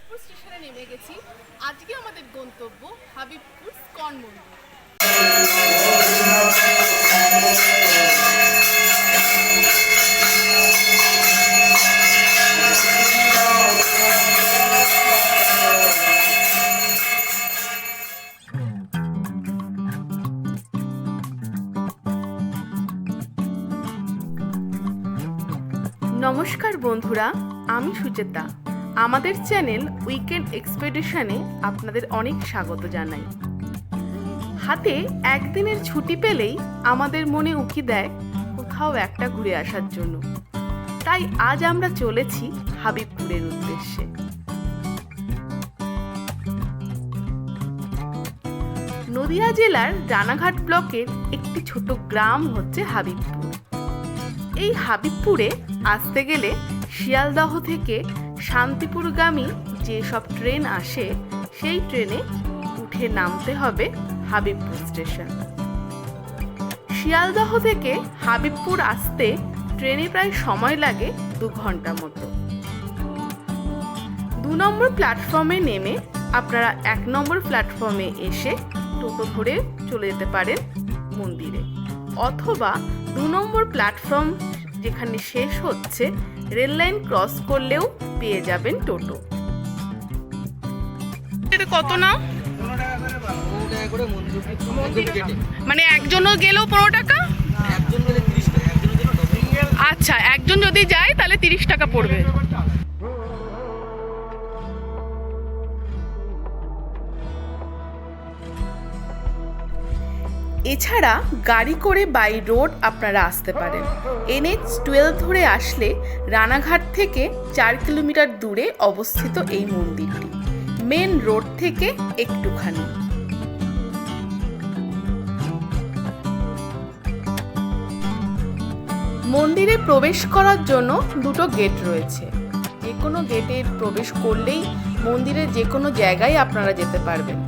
হাবিবপুর স্টেশনে নেমে গেছি। আজকে আমাদের গন্তব্য হাবিবপুর স্কন মন্দির। নমস্কার বন্ধুরা, আমি সুচেতা। আমাদের চ্যানেল উইকেন্ড এক্সপেডিশনে আপনাদের অনেক স্বাগত জানাই। হাতে একদিনের ছুটি পেলেই আমাদের মনে উকি দেয় কোথাও একটা ঘুরে আসার জন্য। তাই আজ আমরা চলেছি হাবিবপুরের উদ্দেশ্যে। নদিয়া জেলার রানাঘাট ব্লকের একটি ছোট গ্রাম হচ্ছে হাবিবপুর। এই হাবিবপুরে আসতে গেলে শিয়ালদহ থেকে শান্তিপুরগামী যেসব ট্রেন আসে সেই ট্রেনে উঠে নামতে হবে হাবিবপুর স্টেশন। শিয়ালদহ থেকে হাবিবপুর আসতে ট্রেনে প্রায় সময় লাগে 2 ঘন্টা মতো। 2 নম্বর প্ল্যাটফর্মে নেমে আপনারা 1 নম্বর প্ল্যাটফর্মে এসে টোটো ধরে চলে যেতে পারেন মন্দিরে, অথবা 2 নম্বর প্ল্যাটফর্ম যেখানে শেষ হচ্ছে রেল লাইন ক্রস করলেও পেয়ে যাবেন টোটো। কত নাও? মানে একজনও গেলেও 15 টাকা? আচ্ছা, একজন যদি যায় তাহলে 30 টাকা পড়বে। এছাড়া গাড়ি করে বাই রোড আপনারা আসতে পারেন। NH-12 ধরে আসলে রানাঘাট থেকে 4 কিলোমিটার দূরে অবস্থিত এই মন্দিরটি, মেন রোড থেকে একটুখানি। মন্দিরে প্রবেশ করার জন্য 2টো গেট রয়েছে। যে কোনো গেটে প্রবেশ করলেই মন্দিরের যে কোনো জায়গায় আপনারা যেতে পারবেন,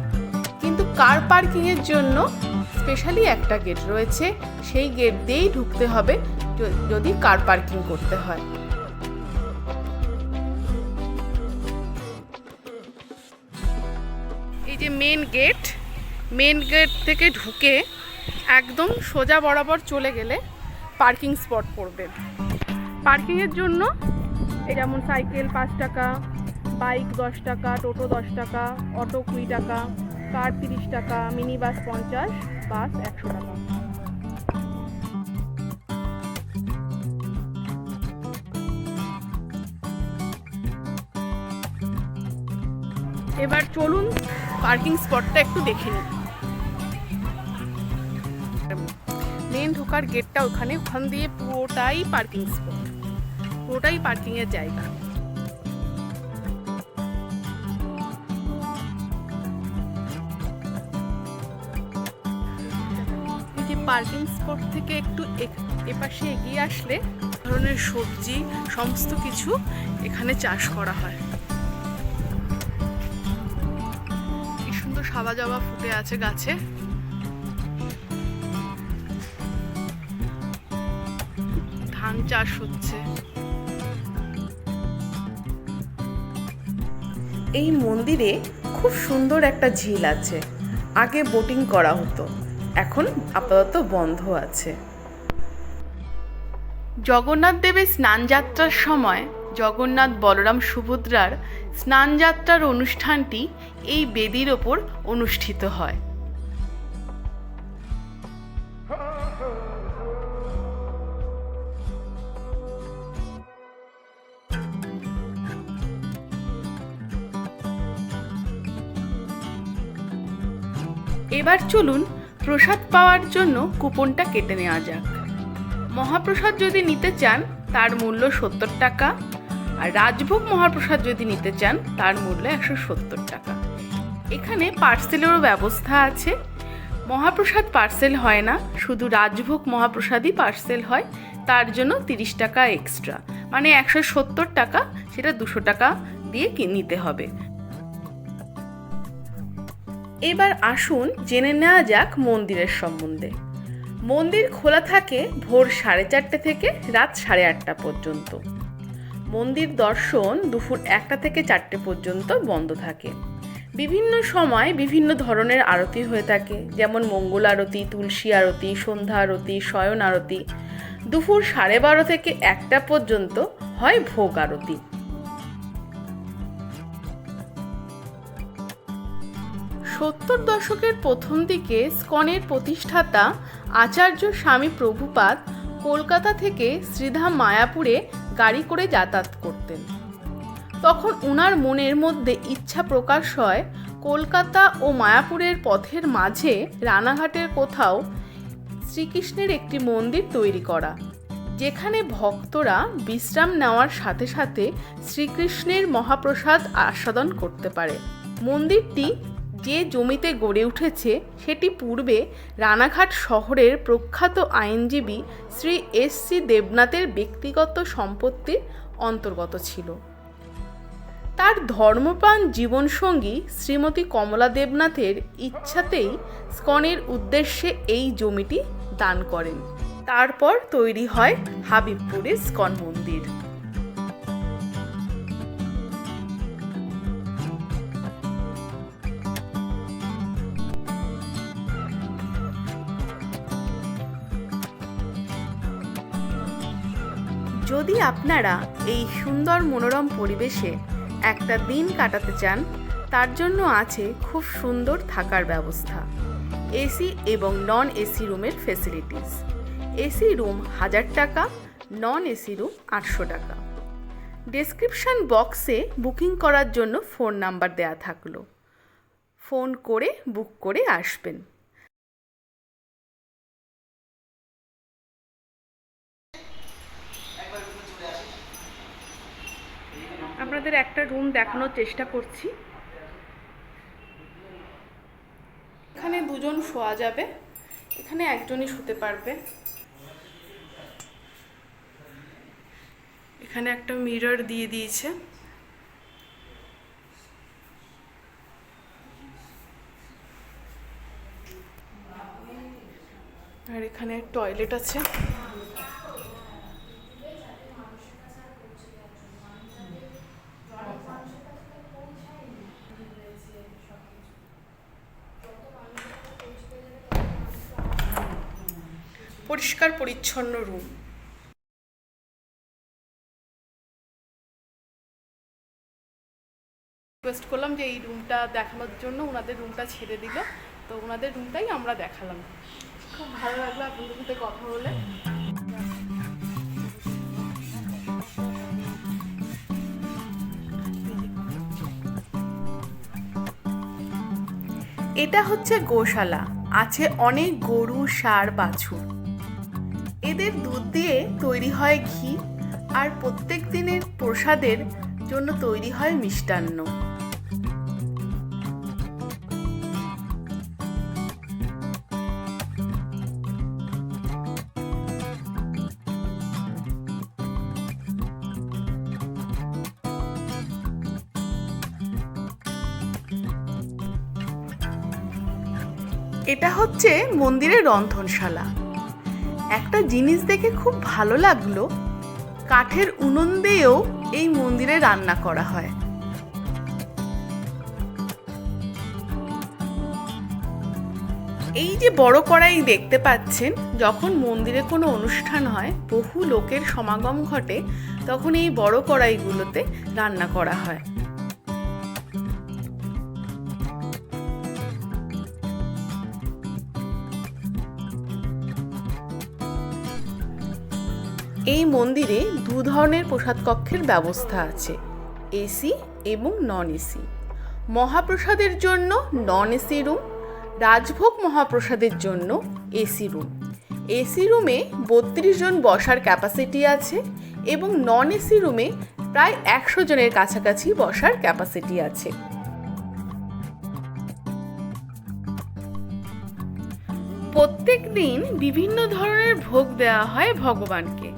কিন্তু কার পার্কিংয়ের জন্য স্পেশালি একটা গেট রয়েছে। সেই গেট দিয়েই ঢুকতে হবে যদি কার পার্কিং করতে হয়। এই যে মেন গেট থেকে ঢুকে একদম সোজা বরাবর চলে গেলে পার্কিং স্পট পড়বে। পার্কিংয়ের জন্য যেমন সাইকেল 5 টাকা, বাইক 10 টাকা, টোটো 10 টাকা, অটো 20 টাকা, কার 30 টাকা, মিনি বাস 50, বাস 100 টাকা। এবার চলুন পার্কিং স্পটটা একটু দেখে নিই। মেন ঢোকার গেটটা ওখান দিয়ে পুরোটাই পার্কিং স্পট, পুরোটাই পার্কিং এর জায়গা। পার্কিং স্পট থেকে একটু এপাশে এগিয়ে আসলে ধরনের সবজি সমস্ত কিছু এখানে চাষ করা হয়। কি সুন্দর সাদা জবা ফুটে আছে গাছে। ধান চাষ হচ্ছে। এই মন্দিরে খুব সুন্দর একটা ঝিল আছে। আগে বোটিং করা হতো, এখন আপাতত বন্ধ আছে। জগন্নাথ দেবের স্নানযাত্রার সময় জগন্নাথ, বলরাম, সুভদ্রার স্নানযাত্রার অনুষ্ঠানটি এই বেদির ওপর অনুষ্ঠিত হয়। এবার চলুন প্রসাদ পাওয়ার জন্য কুপনটা কেটে নেওয়া যাক। মহাপ্রসাদ যদি নিতে চান তার মূল্য 70 টাকা, আর রাজভোগ মহাপ্রসাদ যদি নিতে চান তার মূল্য 170 টাকা। এখানে পার্সেলেরও ব্যবস্থা আছে। মহাপ্রসাদ পার্সেল হয় না, শুধু রাজভোগ মহাপ্রসাদই পার্সেল হয়, তার জন্য 30 টাকা এক্সট্রা, মানে 170 টাকা, সেটা 200 টাকা দিয়ে নিতে হবে। এবার আসুন জেনে নেওয়া যাক মন্দিরের সম্বন্ধে। মন্দির খোলা থাকে ভোর 4:30 থেকে রাত 8:30 পর্যন্ত। মন্দির দর্শন দুপুর 1টা থেকে 4টে পর্যন্ত বন্ধ থাকে। বিভিন্ন সময় বিভিন্ন ধরনের আরতি হয়ে থাকে, যেমন মঙ্গল আরতি, তুলসী আরতি, সন্ধ্যা আরতি, শয়ন আরতি। দুপুর 12:30 থেকে 1টা পর্যন্ত হয় ভোগ আরতি। সত্তর দশকের প্রথম দিকে ইসকনের প্রতিষ্ঠাতা আচার্য স্বামী প্রভুপাদ কলকাতা থেকে শ্রীধাম মায়াপুরে গাড়ি করে যাতায়াত করতেন। তখন ওনার মনের মধ্যে ইচ্ছা প্রকাশ হয় কলকাতা ও মায়াপুরের পথের মাঝে রানাঘাটের কোথাও শ্রীকৃষ্ণের একটি মন্দির তৈরি করা, যেখানে ভক্তরা বিশ্রাম নেওয়ার সাথে সাথে শ্রীকৃষ্ণের মহাপ্রসাদ আস্বাদন করতে পারে। মন্দিরটি যে জমিতে গড়ে উঠেছে সেটি পূর্বে রানাঘাট শহরের প্রখ্যাত আইনজীবী শ্রী এস.সি. দেবনাথের ব্যক্তিগত সম্পত্তির অন্তর্গত ছিল। তার ধর্মপ্রাণ জীবনসঙ্গী শ্রীমতী কমলা দেবনাথের ইচ্ছাতেই ইসকনের উদ্দেশ্যে এই জমিটি দান করেন। তারপর তৈরি হয় হাবিবপুরে ইসকন মন্দির। যদি আপনারা এই সুন্দর মনোরম পরিবেশে একটা দিন কাটাতে চান, তার জন্য আছে খুব সুন্দর থাকার ব্যবস্থা, এসি এবং নন এসি রুমের ফেসিলিটিস। এসি রুম 1000 টাকা, নন এসি রুম 800 টাকা। ডেসক্রিপশন বক্সে বুকিং করার জন্য ফোন নাম্বার দেওয়া থাকলো, ফোন করে বুক করে আসবেন। আপনাদের একটা রুম দেখানোর চেষ্টা করছি। এখানে দুজন শোয়া যাবে, এখানে একজনই শুতে পারবে। এখানে একটা মিরর দিয়ে দিয়েছে। আর এখানে টয়লেট আছে। পরিষ্কার পরিচ্ছন্ন রুম। রিকোয়েস্ট করলাম যে এই রুমটা দেখানোর জন্য, ওনাদের রুমটা ছেড়ে দিল, তো ওনাদের রুমটাই আমরা দেখালাম। খুব ভালো লাগলো আপনাদের সাথে কথা বলে। এটা হচ্ছে গোশালা, আছে অনেক গরু, ষাঁড়, বাছুর। এদের দুধ দিয়ে তৈরি হয় ঘি, আর প্রত্যেক দিনের প্রসাদের জন্য তৈরি হয় মিষ্টান্ন। এটা হচ্ছে মন্দিরের রন্ধনশালা। একটা জিনিস দেখে খুব ভালো লাগলো, কাঠের উনুন দিয়েও এই মন্দিরে রান্না করা হয়। এই যে বড় কড়াই দেখতে পাচ্ছেন, যখন মন্দিরে কোনো অনুষ্ঠান হয়, বহু লোকের সমাগম ঘটে, তখন এই বড় কড়াইগুলোতে রান্না করা হয়। এই মন্দিরে 2 ধরনের প্রসাদ কক্ষের ব্যবস্থা আছে, এসি এবং নন এসি। মহাপ্রসাদের জন্য নন এসি রুম, রাজভোগ মহাপ্রসাদের জন্য এসি রুম। এসি রুমে 32 জন বসার ক্যাপাসিটি আছে এবং নন এসি রুমে প্রায় 100 জনের কাছাকাছি বসার ক্যাপাসিটি আছে। প্রত্যেক দিন বিভিন্ন ধরনের ভোগ দেওয়া হয় ভগবানকে,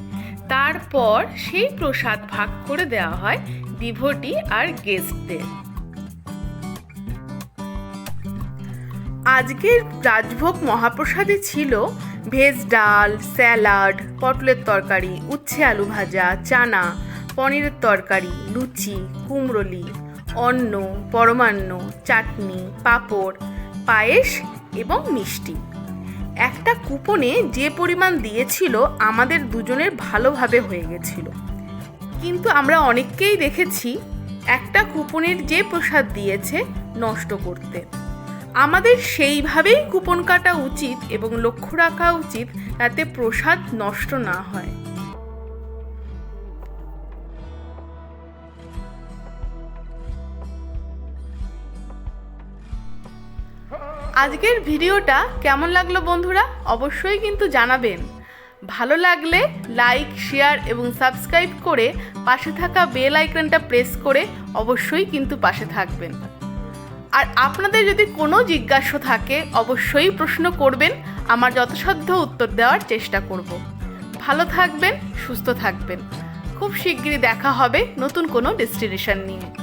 তারপর সেই প্রসাদ ভাগ করে দেওয়া হয় ডিভোটি আর গেস্টদের। আজকের রাজভোগ মহাপ্রসাদে ছিল ভেজ ডাল, স্যালাড, পটলের তরকারি, উচ্ছে আলু ভাজা, চানা, পনিরের তরকারি, লুচি, কুমড়োলি, অন্ন, পরমান্ন, চাটনি, পাঁপড়, পায়েস এবং মিষ্টি। একটা কুপনে যে পরিমাণ দিয়েছিল আমাদের দুজনের ভালোভাবে হয়ে গেছিল। কিন্তু আমরা অনেককেই দেখেছি একটা কুপনের যে প্রসাদ দিয়েছে নষ্ট করতে। আমাদের সেইভাবেই কুপন কাটা উচিত এবং লক্ষ্য রাখা উচিত যাতে প্রসাদ নষ্ট না হয়। আজকের ভিডিওটা কেমন লাগলো বন্ধুরা, অবশ্যই কিন্তু জানাবেন। ভালো লাগলে লাইক, শেয়ার এবং সাবস্ক্রাইব করে পাশে থাকা বেল আইকনটা প্রেস করে অবশ্যই কিন্তু পাশে থাকবেন। আর আপনাদের যদি কোনো জিজ্ঞাসা থাকে অবশ্যই প্রশ্ন করবেন, আমার যথাসাধ্য উত্তর দেওয়ার চেষ্টা করব। ভালো থাকবেন, সুস্থ থাকবেন। খুব শিগগিরই দেখা হবে নতুন কোনো ডেস্টিনেশন নিয়ে।